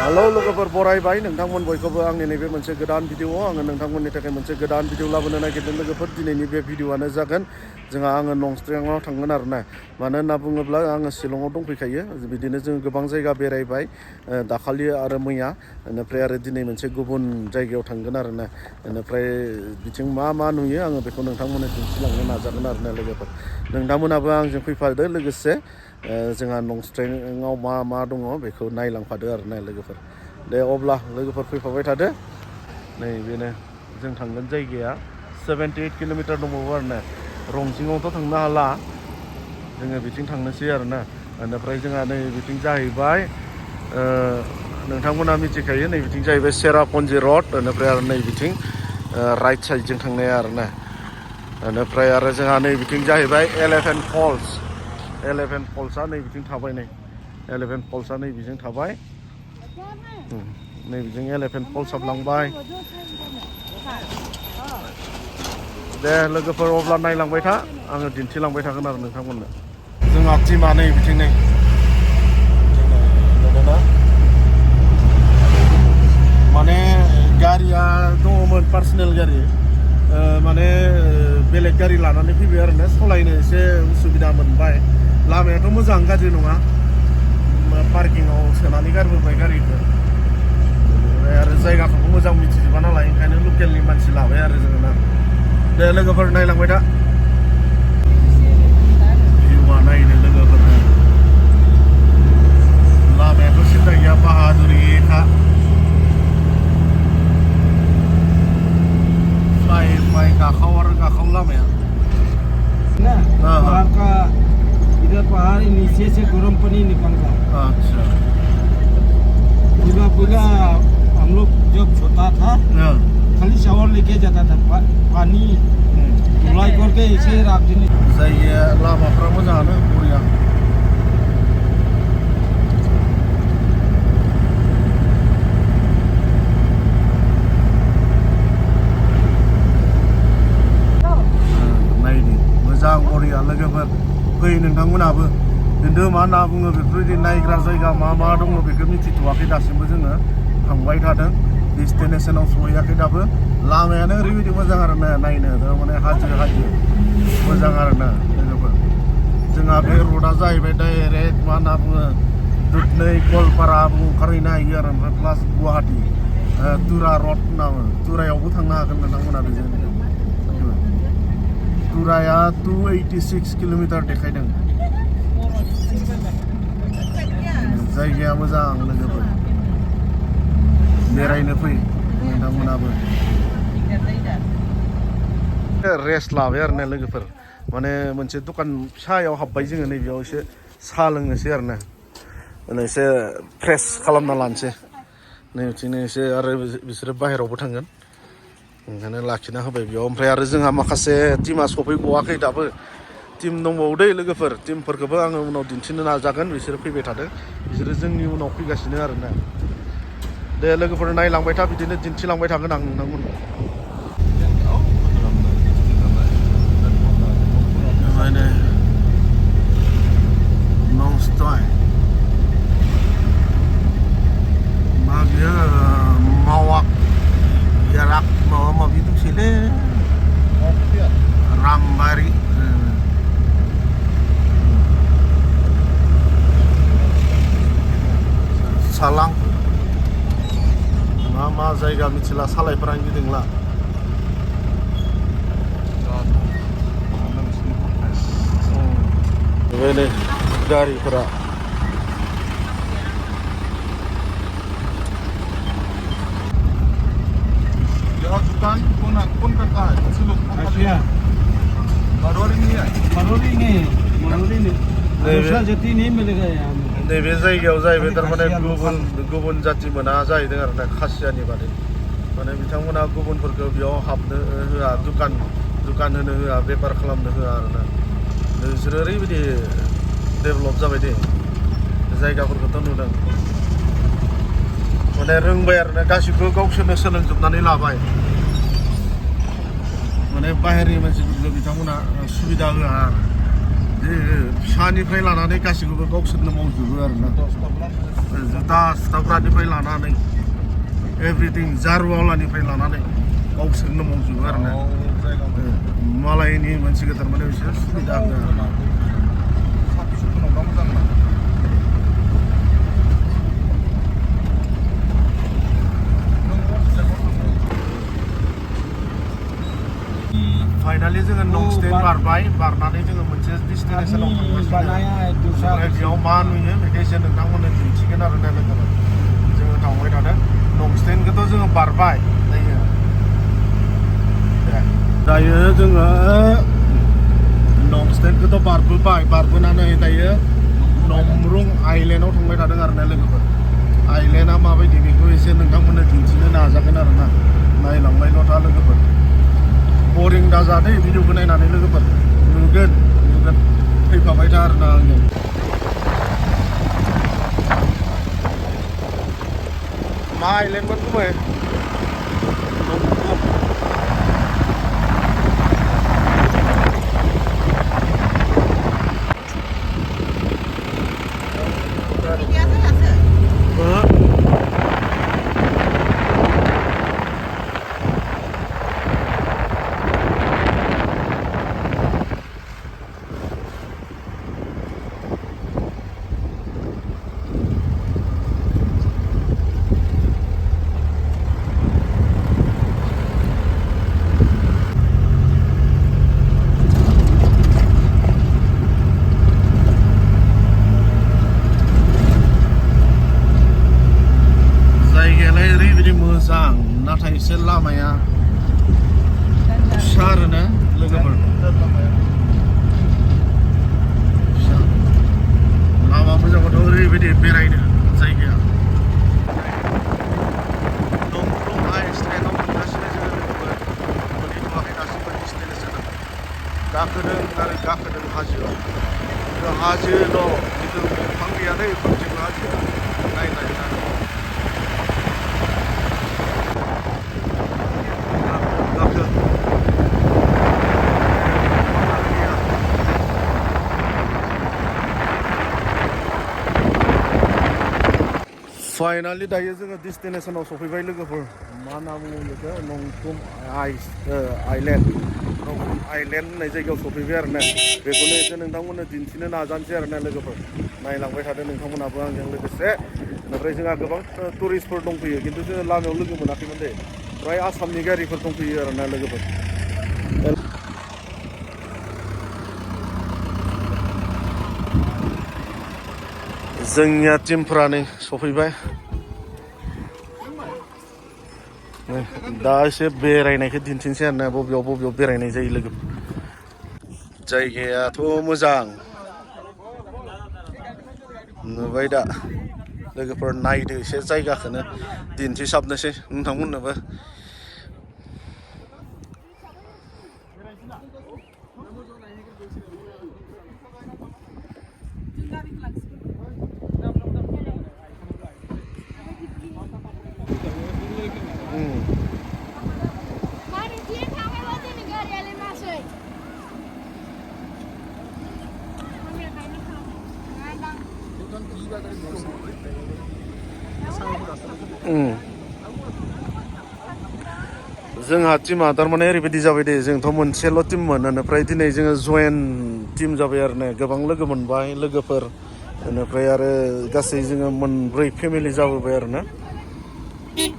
Halo लोगोफोर बरायबाय नोंथांमोन बयखौबो आंनि नैबे मोनसे गोदान भिडिअ आङो नोंथांमोननि थाखाय मोनसे गोदान भिडिअ लाबोनो नागिरदों लोगोफोर दिनैनि बे भिडिअआनो जागोन आङो नंस्ट्रेंआव थांगोन आरोना मानो होनना बुङोब्ला आङो शिलंआव दंफैखायो बिदिनो जों गोबां जायगा बेरायबाय दाखालि आरो मैया बेनिफ्राय आरो दिनै मोनसे गुबुन जायगायाव थांगोन आरोना बेनिफ्राय बिथिं मा मा नुयो आङो बेखौ नोंथांमोननो दिन्थिलांनो नाजागोन आरोना लोगोफोर नोंथांमोनाबो आंजों फैफादो लोगोसे जोंहा नंस्ट्रेंआव मा मा दङ बेखौ नायलांफादो आरोना लोगोफोर दे अब्ला लोगोफोर फैफाबाय थादो नै बेनो जों थांगोन जायगाया 78 किल'मिटार दंबावो आरोना रंजिङावथ' थांनो हाला जोङो बिथिं थांनोसै आरोना बेनिफ्राय जोंहा नै बिथिं जाहैबाय नोंथांमोना मिथिखायो नै बिथिं जाहैबाय सेरापन्जि रड बेनिफ्राय आरो नै बिथिं राइट साइडजों थांनाया आरोना बेनिफ्राय आरो जोंहा नै बिथिं जाहैबाय एलिफेन्ट फल्सआ नै बिथिं थाबाय नै एलिफेन्ट फल्सआ नै बिजों थाबाय नै बिजों एलिफेन्ट फल्स हाबलांबाय दे लोगोफोर अब्ला नायलांबाय था आङो दिन्थिलांबाय थागोन आरो नोंथांमोननो जोंहा टिमा नै बिथिं नै नुदोंना माने गारिया दङमोन पार्सनेल गारि माने बेलेग गारि लानानै फैबाय आरोना सालायनो एसे उसुबिदा मोनबाय लामायाथ' मोजां गाज्रि नङा पार्किंआव सोनानै गारबोबाय गारिखौ ओमफ्राय आरो जायगाखौबो मोजां मिथिजोबा नालाय ओंखायनो लकेलनि मानसि लाबाय आरो जोङो ना दे लोगोफोर नायलांबाय दा भिउआ नायनो लोगोफोर लामायाथ' सिन्था गैया बाहादुरिखा फ्लाइ गाखाव आरो गाखाव लामाया ना पहाड़ का इधर पहाड़ नीचे से गर्म पानी निकल रहा है। अच्छा पूरा हम लोग जब छोटा था खाली शावर लेके जाता था पानी धुलाई करके ऐसे ही रख देने जायगाया लामाफ्रा मोजाङानो बरिया नायनि मोजां बरिया लोगोफोर फै नोंथांमोनाबो खिन्थु मा होनना बुङो बेफोरबायदि नायग्रा जायगा मा मा दङ बेखौ मिथिथ'वाखै दासिमबो जोङो थांबाय थादों डेस्टिनेसनाव सहैयाखै दाबो लामायानो ओरैबायदि मोजां आरोना नायनो थारमाने हाजो मोजां आरोना लोगोफोर जोंहा बे रडआ जाहैबाय डाइरेक्ट मा होनना बुङो दुधनै गवालपाराबो ओंखारहैनो हायो आरो ओमफ्राय प्लास गुवाहाटि तुरा रड होनना बुङो तुरायावबो थांनो हागोन नोंथांमोना बेजों तुराया 286 किल'मिटार देखायदों जायगाया मोजां लोगोफोर बेरायनो फै नोंथांमोनाबो रेस्ट लाबाय आरोना लोगोफोर माने मोनसे दखान फिसायाव हाबबाय जोङो नैबेयाव एसे साहा लोंनोसै आरोना एसे फ्रेस खालामना लानोसै नैथिंनो एसे आरो बिसोरो बाहेरायावबो थांगोन ओंखायनो लाखिना होबाय बेयाव ओमफ्राय आरो जोंहा माखासे टिमा सफैबावाखै दाबो टिम दंबावो दै लोगोफोर टिमफोरखौबो आङो उनाव दिन्थिनो नाजागोन बिसोरो फैबाय थादों बिसोरो जोंनि उनाव फैगासिनो आरोना दे लोगोफोर नायलांबाय था बिदिनो दिन्थिलांबाय थागोन आं नोंथांमोननो मा बियो मावाक याराक माबा माबि दंसैलै रामबारि सालां मा जायगा मिथिला सालायफोरा गिदिंला बेनो गारिफोरा दुकान कौन करता है मरोड़ी नहीं है मरोड़ी नहीं दूसरा जाति नहीं मिलेगा यहाँ में नैबे जायगायाव जाहैबाय थारमाने गुबुन जाथि मोना जाहैदों आरोना खासियानि बादै माने बिथांमोना गुबुनफोरखौ बेयाव हाबनो होआ दुकान होनो होआ बेफार खालामनो होआ आरोना नोंसोरो ओरैबायदि डेभेलप जाबाय दे जायगाफोरखौथ' नुदों माने रोंबाय आरोना गासिबो गावसोरनो सोलोंजोबनानै लाबाय माने बाहेरनि मानसिफोरखौ बिथांमोना सुबिदा होआ फिसानिफ्राय लानानै गासिखौबो गावसोरनो मावजोबो आरोना जुथा सुथाफ्रानिफ्राय लानानै एभ्रिथिं जारुवालानिफ्राय लानानै गावसोरनो मावजोबो आरोना मालायनि मोनसे गेदेर माने बिसोर सुबिदा होआ फाइनालि जोङो नंस्टेन बारबाय बारनानै जोङो मोनसे डेस्टिनेसनाव थांगासिनो बेयाव मा नुयो बेखौ एसे नोंथांमोननो दिन्थिगोन आरो ना लोगोफोर जोङो थांबाय थादों नंस्टेनखौथ' जोङो बारबाय दायो जोङो नंस्टेनखौथ' बारबोनानै दायो नमरुं आइलेण्डआव थांबाय थादों आरो ना लोगोफोर आइलेण्डआ माबायदि बेखौ एसे नोंथांमोननो दिन्थिनो नाजागोन आरो ना नायलांबायल' था लोगोफोर बरिं दाजादे भिडिअखौ नायनानै लोगोफोर नुगोन फैफाबाय था आरोना आंजों मा आइलेण्डमोन गुबै मोजां नाथाय एसे लामाया फिसा आरोना लोगोफोर लामा मोजांबाथ' ओरैबायदि बेरायनो जायगाया नमरुं आइलेण्डआव थांगासिनो जोङो लोगोफोर मोनहैथ'वाखै दासिमबो डेस्टिनेसनाव गाखोदों हाजोआव हाजोल' खिन्थु दंफां गैयालै फांसेबो हाजोआ नायनाय फाइनालि दायो जोङो डेस्टिनेसनाव सफैबाय लोगोफोर मा होनना बुङो बेखौ नंकुम आइलेण्ड होननाय जायगायाव सफैबाय आरो ना बेखौनो एसे नोंथांमोननो दिन्थिनो नाजानोसै आरो ना लोगोफोर नायलांबाय थादों नोंथांमोनाबो आंजों लोगोसे ओमफ्राय जोंहा गोबां टुरिस्टफोर दंफैयो खिन्थु जोङो लामायाव लोगो मोनाखैमोन दे फ्राय आसामनि गारिफोर दंफैयो आरो ना लोगोफोर जोंनिया टिमफ्रा नै सफैबाय दा एसे बेरायनायखौ दिन्थिनोसै आरोना बबेयाव बेरायनाय जायो लोगो जायगायाथ' मोजां नुबाय दा लोगोफोर नायदो एसे जायगाखौनो दिन्थिसाबनोसै नोंथांमोननोबो जोंहा टिमा थारमाने ओरैबायदि जाबाय दे जोंथ' मोनसेल' टिममोन बेनिफ्राय दिनै जोङो जयेन टिम जाबाय आरो ना गोबां लोगो मोनबाय लोगोफोर बेनिफ्राय आरो गासै जोङो मोनब्रै फेमिलि जाबोबाय आरो ना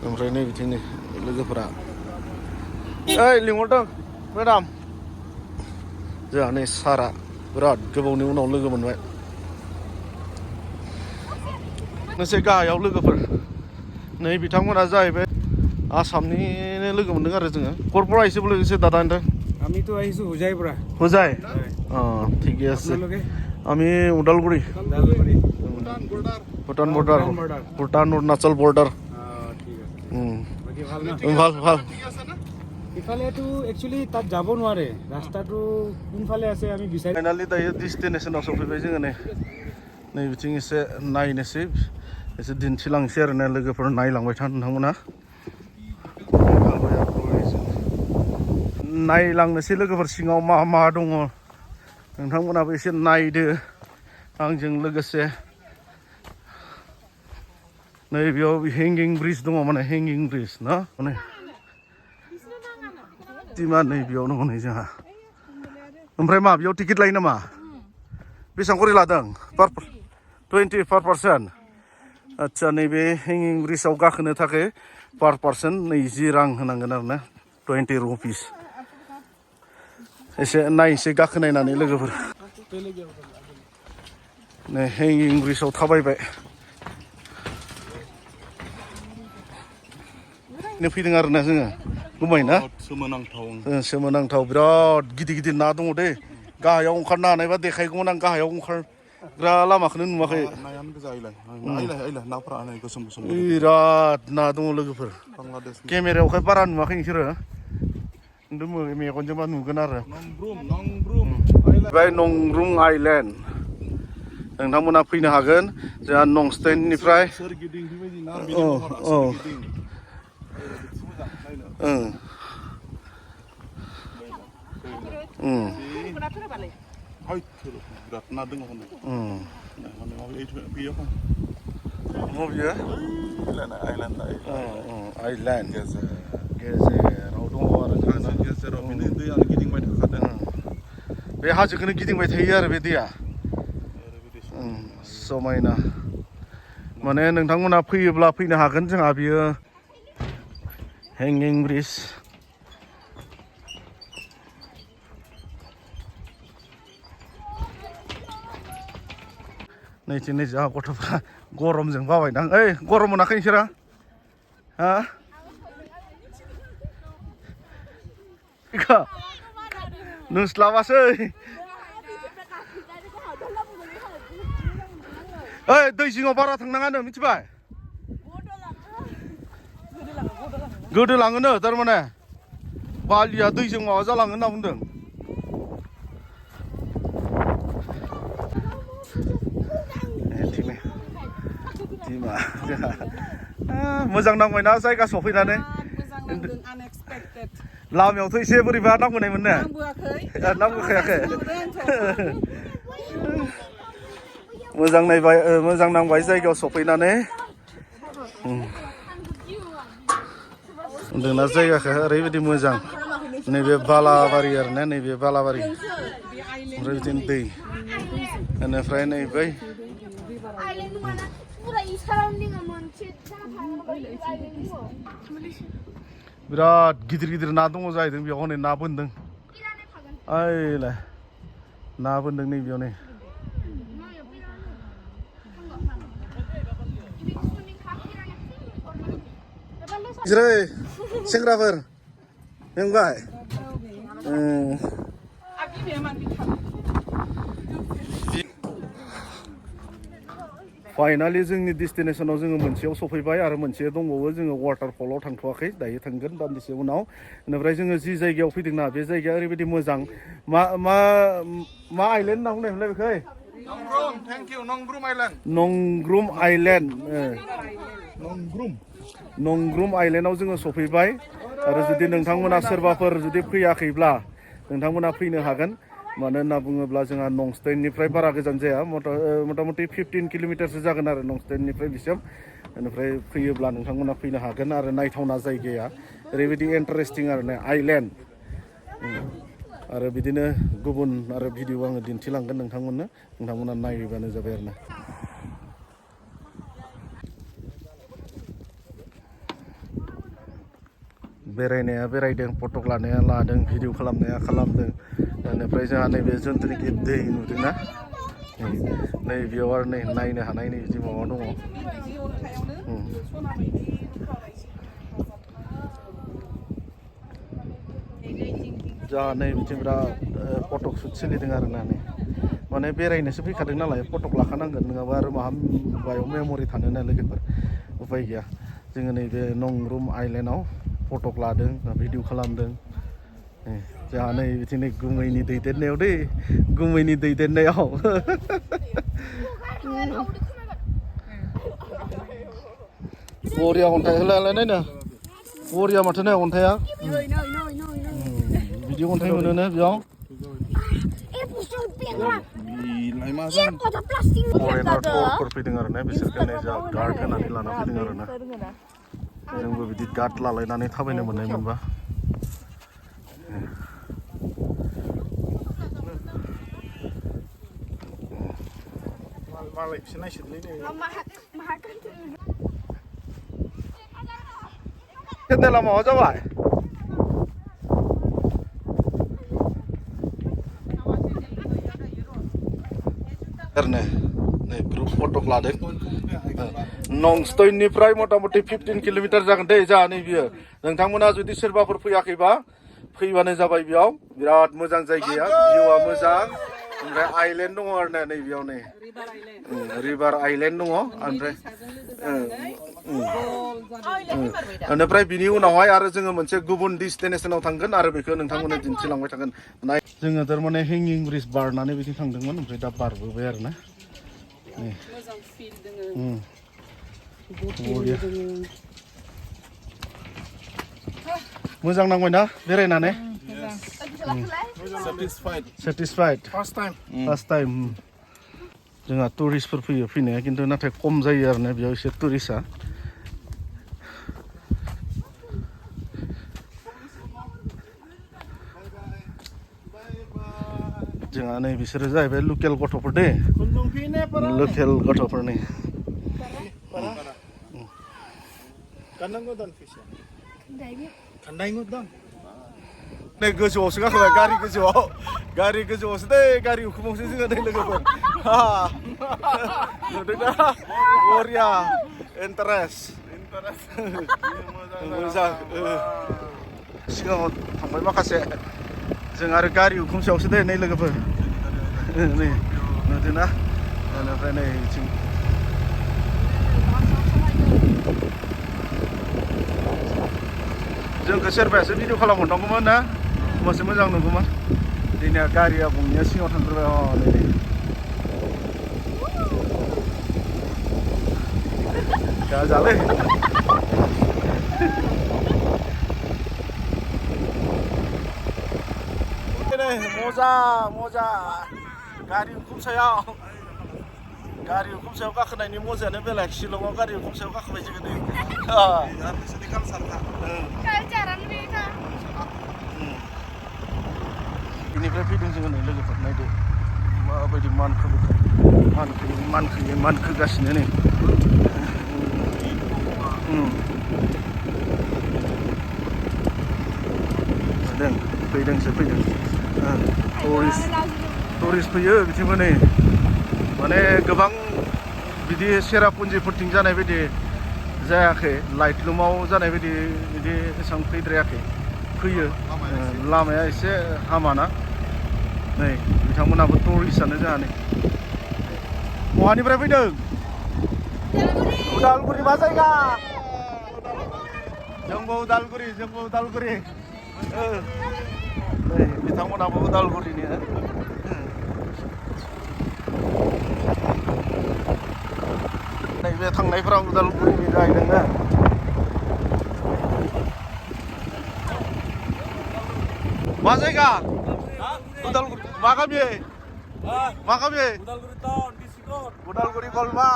ओमफ्राय नै बिथिंनि लोगोफोरा ओइ लिंहरदों मेडाम जोंहा नै सारा बिराद गोबावनि उनाव लोगो मोनबाय मोनसे गाहायाव लोगोफोर नै बिथांमोना जाहैबाय आसामनिनो लोगो मोनदों आरो जोङो ক'ৰপৰা আহিছে বুলি কৈছে দাদা এন্তে আমিতো আহিছো হোজাইৰ পৰা হোজাই ঠিকে আছে আমি ওদালগুৰি ভূটান অৰুণাচল বৰ্ডাৰ ভাল ইফালেতো একচুৱেলি তাত যাব নোৱাৰে ৰাস্তাটো কোনফালে আছে আমি বিচাৰি ফাইনালি दायो डेस्टिनेसनाव सफैबाय जोङो नै बिथिं एसे नायनोसै एसे दिन्थिलांसै आरो ना लोगोफोर नायलांबाय था नोंथांमोना नायलांनोसै लोगोफोर सिङाव मा दङ नोंथांमोनाबो एसे नायदो आंजों लोगोसे नै बेयाव हेंगिं ब्रिज दङ माने हेंगिं ब्रिज ना माने टिमा नै बेयाव दङ नै जोंहा ओमफ्राय मा बेयाव टिकेट लायो नामा बेसेबां करि लादों 20 per person आच्छा नैबे हेंगिं ब्रिजआव गाखोनो थाखाय पर पार्सन 20 रां होनांगोन आरो ना 20 रुपिस एसे नायनोसै गाखोनायनानै लोगोफोर नै हेंगिं ब्रिजआव थाबायबाय फैदों आरोना जोङो गुमायना सोमोनांथाव बिराद गिदिर गिदिर ना दङ दे गाहायाव ओंखारनो हानायबा देखायगौमोन आं गाहायाव ओंखारग्रा लामाखौनो नुवाखै बिराद ना दङ लोगोफोर केमेरायावहाय बारा नुवाखै नोंसोरो खिन्थु मेगनजोंबा नुगोन आरो ओमफ्राय नंग्रुं आइलेण्ड नोंथांमोना फैनो हागोन जोंहा नंस्टेननिफ्राय आइलेण्ड गेजेराव दङ आरो गेजेराव बेनो दैयानो गिदिंबाय थाखादों बे हाजोखौनो गिदिंबाय थायो आरो बे दैया समायना माने नोंथांमोना फैयोब्ला फैनो हागोन जोंहा बियो हेंगिं ब्रिज नैथिं नै जोंहा गथ'फ्रा गरमजों बाबायदां ओइ गरम मोनाखै नोंसोरा हा नोंस्लाबासै ओइ दै जिङाव बारा थांनाङानो मिथिबाय गोदोलाङोनो थारमाने बालिया दैजों माबा जालाङो होनना बुंदों मोजां नांबायना जायगा सफैनानै लामायावथ' एसे बोरैबा नांबोनाय मोननो नांबोखायाखै मोजां नांबाय जायगायाव सफैनानै जोंना जायगाखौ ओरैबायदि मोजां नैबे बालाबारि आरो ना नैबे बालाबारि ओमफ्राय बिदिनो दै बेनिफ्राय नै बै बिराद गिदिर गिदिर ना दङ जाहैदों बेयाव हनै ना बोनदों ओइलाय ना बोनदों नै बेयाव नै जिराय सेंग्राफोर मेंबाय फाइनालि जोंनि डेस्टिनेसनाव जोङो मोनसेयाव सफैबाय आरो मोनसे दंबावो जोङो वाटारफलाव थांथ'वाखै दायो थांगोन दान्दिसे उनाव बेनिफ्राय जोङो जि जायगायाव फैदोंना बे जायगाया ओरैबायदि मोजां मा आइलेण्ड होनना बुंनायमोनलाय बेखौ नंग्रुम आइलेण्ड नंग्रुम आइलेण्डआव जोङो सफैबाय आरो जुदि नोंथांमोना सोरबाफोर जुदि फैयाखैब्ला नोंथांमोना फैनो हागोन मानो होनना बुङोब्ला जोंहा नंस्टेननिफ्राय बारा गोजान जाया मथा-मथि 15 किल'मिटारसो जागोन आरो नंस्टेननिफ्राय बिसिम बेनिफ्राय फैयोब्ला नोंथांमोना फैनो हागोन आरो नायथावना जायगाया ओरैबायदि इन्टारेस्टिं आरो ना आइलेण्ड आरो बिदिनो गुबुन आरो भिडिअ आङो दिन्थिलांगोन नोंथांमोना नायबानो जाबाय आरो ना बेरायनाया बेरायदों फटक लानाया लादों भिडिअ खालामनाया खालामदों बेनिफ्राय जोंहा नैबे जोंथुनाखि दै नुदोंना नै बेयाव आरो नै नायनो हानाय नै बिदि माबा दङ जोंहा नै बिथिं बिराद फटक सुट सोलिदों आरो ना नै माने बेरायनोसो फैखादों नालाय फटक लाखानांगोन नङाबा आरो माबायाव मेम'रि थानो ना लोगोफोर उपाय गैया जोङो नैबे नंग्रुम आइलेण्डआव फटक लादों भिडिअ खालामदों जोंहा नै बिथिं नै गुमैनि दैदेननायाव दै गुमैनि दैदेननायाव बरिया अन्थाइ होलाय नायनो बरिया माथो नाय अन्थाइया बिदि अन्थाइ मोनोनो बेयाव Gila masang. Kotak plastik फरेनार टरफोर फैदों आरो ना बिसोरखौ नै जा गार्ड होनानै लाना फैदों आरो ना जोंबो बिदि गार्ड लालायनानै थाबायनो मोननाय मोनबा मालायखौसो नायसोदोंलै नै केन्देला माबा जाबाय नै ग्रुप फटक लादों नंस्टयनिफ्राय मथा मथि 15 किल'मिटार जागोन दे जोंहा नै बियो नोंथांमोना जुदि सोरबाफोर फैयाखैबा फैबानो जाबाय बेयाव बिराद मोजां जायगाया भिउआ मोजां ओमफ्राय आइलेन्ड दङ आरो ना नै बेयाव नै रिभार आइलेन्ड दङ ओमफ्राय बेनिफ्राय बिनि उनावहाय आरो जोङो मोनसे गुबुन डेस्टिनेसनाव थांगोन आरो बेखौ नोंथांमोननो दिन्थिलांबाय थागोन जोङो थारमाने हेंगिं ब्रिज बारनानै बिदि थांदोंमोन ओमफ्राय दा बारबोबाय आरो ना मोजां नांबाय ना बेरायनानै सेटिसफाइड फार्स्ट टाइम जोंहा टुरिस्टफोर फैयो फैनाया खिन्थु नाथाय खम जायो आरो ना बेयाव एसे टुरिस्टआ जोंहा नै बिसोरो जाहैबाय लकेल गथ'फोर दे लकेल गथ'फोरनि नै गोजौआवसो गाखोबाय गारि गोजौआवसो दे गारि उखुमावसो जोङो नै लोगोफोर नुदोंना बरिया इन्टारेस्ट मोजां सिगाङाव थांबाय माखासे जों आरो गारि उखुमसेयावसो दे नै लोगोफोर नै नुदोंना बेनिफ्राय नै बिथिं जोंखौ सोरबायासो भिडिअ खालामहरनांगौमोन ना होमबासो मोजां नुगौमोन जोंनिया गारिया गंनिया सिङाव थांग्रोबाय नै गाजालै मजा गारि उखुमसायाव गाखोनायनि मजायानो बेलेग शिलंआव गारि उखुमसायाव गाखोबाय जोङो नै बेनिफ्राय फैदों जोङो नै लोगोफोर नायदो माबायदि मानखोगासिनो नै फैदों टुरिस्ट फैयो बिथिंबो नै माने गोबां बिदि सेरापुन्जिफोरथिं जानाय बायदि जायाखै लाइटलुमाव जानाय बायदि बिदि एसेबां फैद्रायाखै फैयो लामाया एसे हामाना नै बिथांमोनाबो टुरिस्टआनो जोंहा नै बहानिफ्राय फैदों उदालगुरि मा जायगा जोंबो उदालगुरि नै बिथांमोनाबो उदालगुरिनि नैबे थांनायफोरा उदालगुरिनि जाहैदों ना मा जायगा उदालगुरि मा गामि उदालगुरि टाउन डिस्ट्रिक्ट उदालगुरि गलमा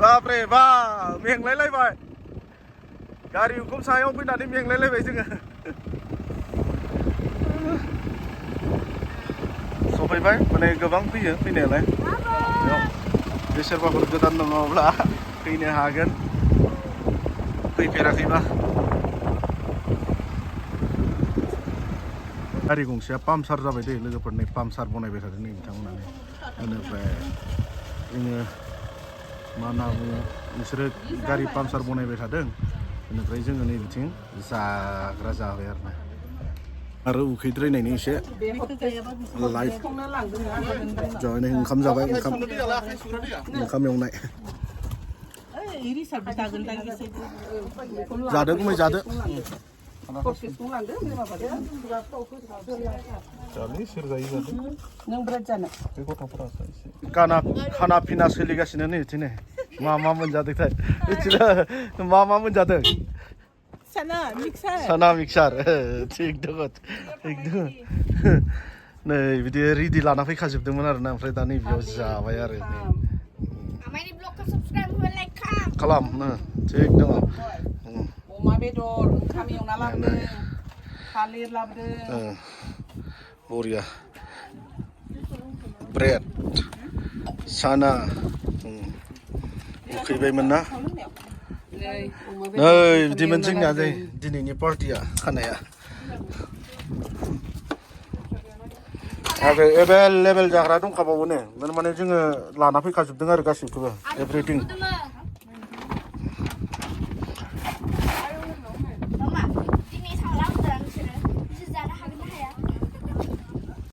बापरे बा मेंलायलायबाय गारि उखुम सायाव फैनानै मेंलायलायबाय जोङो सफैबाय माने गोबां फैयो फैनायालाय बे सोरबाफोर गोदान दङब्ला फैनो हागोन फैफेराखैबा गारि गंसेया पाम्पसार जाबाय दे लोगोफोरनि पाम्पसार बनायबाय थादों नै बिथांमोनानो बेनिफ्राय जोङो मा होनना बुङो बिसोरो गारि पाम्पसार बनायबाय थादों बेनिफ्राय जोङो नै बिथिं जाग्रा जाबाय आरो उखैद्रायनायनि एसे लाइफ जाबाय ओंखाम जाबाय ओंखाम एवनाय जादों गुमै जादों Jali sir जायो जादों नों बिराद जानो बे गथ'फोरासो एसे खाना फिना सोलिगासिनो नै बिदिनो मा मोनजादोंथाय बिदिनो मा मोनजादों साना मिक्सार थिग दङ नै बिदि रेडि लाना फैखाजोबदोंमोन आरोना ओमफ्राय दा नैबेयाव जाबाय आरो Amani blog ke subscribe ke like kam. खालाम थिग दङ अमा बेदर ओंखाम एवना लाबोदों थालिर लाबोदों बरिया ब्रेड साना उखैबायमोन ना नै बिदिमोन जोंनिया दिनैनि पार्टिया खानाया आरो एभेलेबेल जाग्रा दंखाबावो ने माने जोङो लाना फैखाजोबदों आरो गासिबखौबो एभ्रिथिं